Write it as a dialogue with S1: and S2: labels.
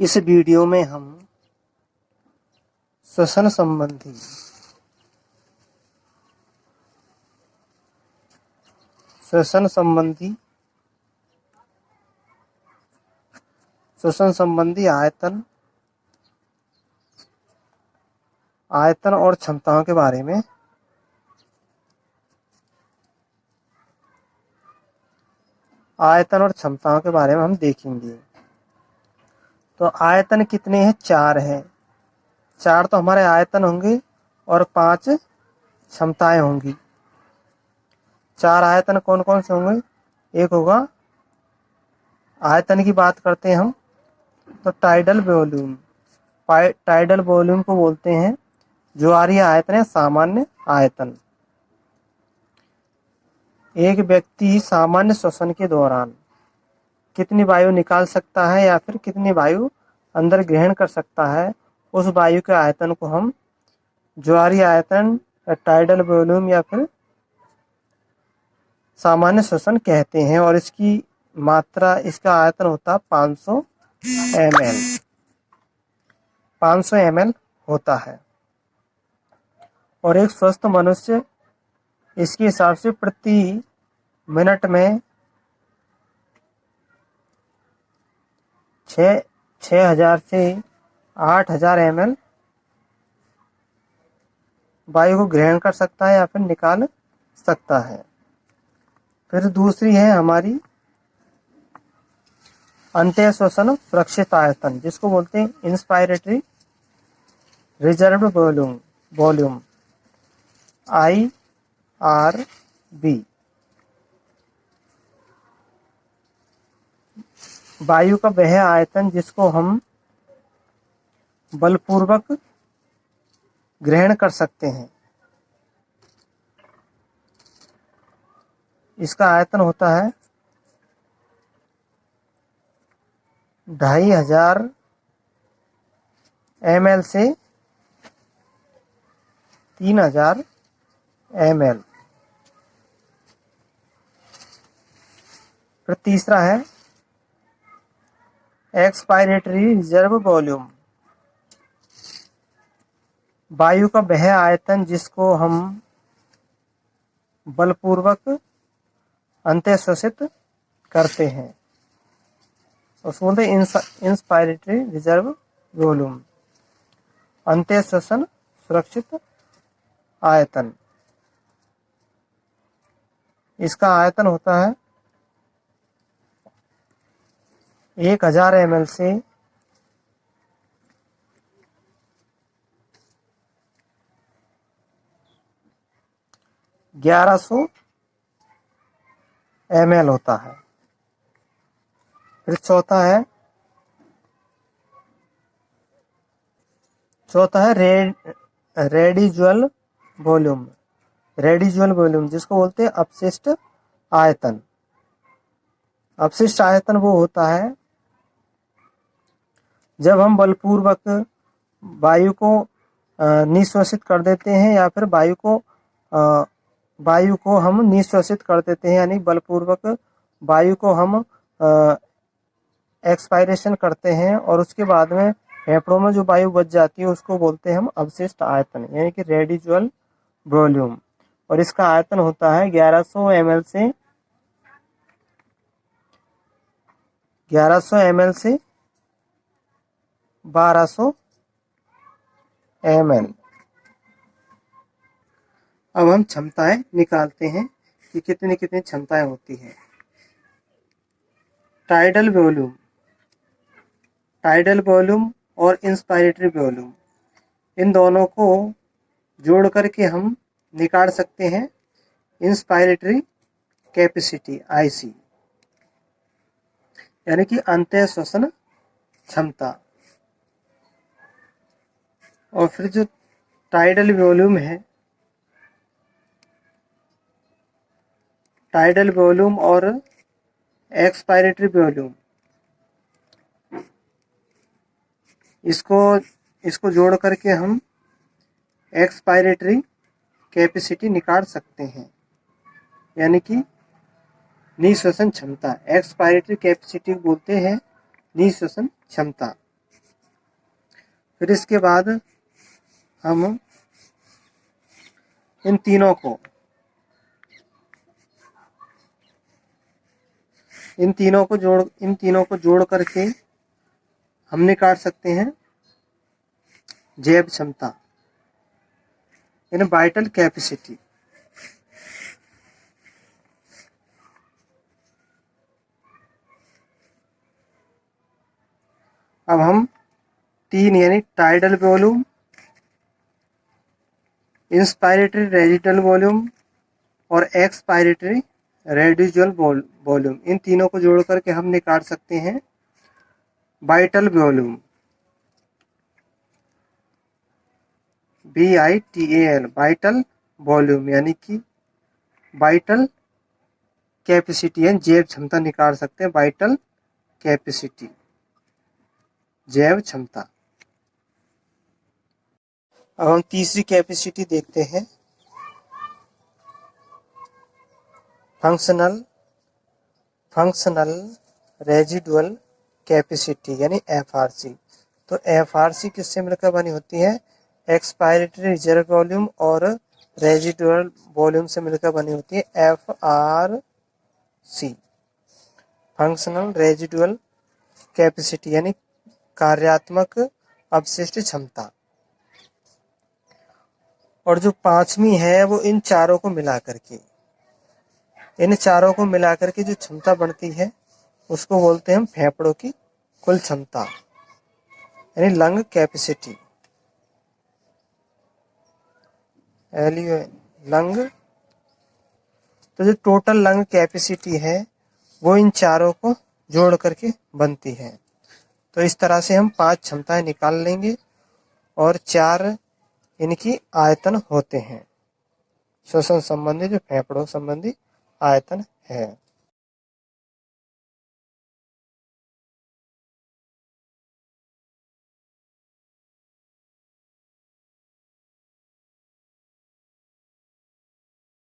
S1: इस वीडियो में हम श्वसन संबंधी आयतन और क्षमताओं के बारे में हम देखेंगे। तो आयतन कितने हैं? 4 है। 4 तो हमारे आयतन होंगे और 5 क्षमताएं होंगी। 4 आयतन कौन कौन से होंगे? एक होगा, आयतन की बात करते हैं हम तो टाइडल वॉल्यूम। टाइडल वॉल्यूम को बोलते हैं ज्वारीय आयतन या सामान्य आयतन। एक व्यक्ति सामान्य श्वसन के दौरान कितनी वायु निकाल सकता है या फिर कितनी वायु अंदर ग्रहण कर सकता है, उस वायु के आयतन को हम ज्वारीय आयतन, टाइडल वॉल्यूम या फिर सामान्य श्वसन कहते हैं। और इसकी मात्रा, इसका आयतन होता है 500 ml। 500 ml होता है। और एक स्वस्थ मनुष्य इसके हिसाब से प्रति मिनट में 6,000 से 8,000 ml वायु को ग्रहण कर सकता है या फिर निकाल सकता है। फिर दूसरी है हमारी अंत्य श्वसन सुरक्षित आयतन, जिसको बोलते हैं इंस्पायरेटरी रिजर्व वॉल्यूम IRV। वायु का वह आयतन जिसको हम बलपूर्वक ग्रहण कर सकते हैं। इसका आयतन होता है 2,500 ml से 3,000 ml। फिर तीसरा है एक्सपायरेटरी रिजर्व वॉल्यूम। वायु का वह आयतन जिसको हम बलपूर्वक अंतःश्वसित करते हैं, उसको बोलते हैं इंस्पायरेटरी रिजर्व वॉल्यूम, अंतःश्वसन सुरक्षित आयतन। इसका आयतन होता है 1,000 ml से 1,100 ml होता है। फिर चौथा है रेडिजुअल वॉल्यूम, जिसको बोलते हैं अपशिष्ट आयतन। अपशिष्ट आयतन वो होता है जब हम बलपूर्वक वायु को निःश्वसित कर देते हैं या फिर वायु को हम निःश्वसित कर देते हैं, यानी बलपूर्वक वायु को हम एक्सपायरेशन करते हैं और उसके बाद में फेफड़ों में जो वायु बच जाती है उसको बोलते हैं हम अवशिष्ट आयतन, यानी कि रेडिजुअल वॉल्यूम। और इसका आयतन होता है 1,100 ml से 1,200 ml। अब हम क्षमताएं निकालते हैं कि कितनी कितनी क्षमताएं होती हैं। टाइडल वॉल्यूम और इंस्पायरेटरी वॉल्यूम, इन दोनों को जोड़ करके हम निकाल सकते हैं इंस्पायरेटरी कैपेसिटी IC, यानी कि अंतः श्वसन क्षमता। और फिर जो टाइडल वॉल्यूम और एक्सपायरेटरी वॉल्यूम, इसको जोड़ करके हम एक्सपायरेटरी कैपेसिटी निकाल सकते हैं, यानी कि निःश्वसन क्षमता। एक्सपायरेटरी कैपेसिटी बोलते हैं निःश्वसन क्षमता। फिर इसके बाद हम इन तीनों को जोड़ करके हम निकाल सकते हैं जैव क्षमता, यानी वाइटल कैपेसिटी। अब हम तीन यानी tidal volume, inspiratory residual volume और एक्सपायरेटरी रेडिजुअल वॉल्यूम, इन तीनों को जोड़ करके हम निकाल सकते हैं vital volume, VITAL, vital volume, यानी कि वाइटल कैपेसिटी है, जैव क्षमता निकाल सकते हैं, वाइटल कैपेसिटी, जैव क्षमता। अब हम तीसरी कैपेसिटी देखते हैं, फंक्शनल रेजिडुअल कैपेसिटी यानी FRC। तो FRC किससे मिलकर बनी होती है? एक्सपायरेटरी रिजर्व वॉल्यूम और रेजिडुअल वॉल्यूम से मिलकर बनी होती है FRC, फंक्शनल रेजिडुअल कैपेसिटी यानी कार्यात्मक अवशिष्ट क्षमता। और जो पांचवी है वो इन चारों को मिलाकर के जो क्षमता बनती है उसको बोलते हैं हम फेफड़ों की कुल क्षमता, यानी लंग कैपेसिटी, लंग। तो जो टोटल लंग कैपेसिटी है वो इन चारों को जोड़ करके बनती है। तो इस तरह से हम 5 क्षमताएं निकाल लेंगे और 4 इनकी आयतन होते हैं, श्वसन संबंधी जो फेफड़ों संबंधी आयतन है।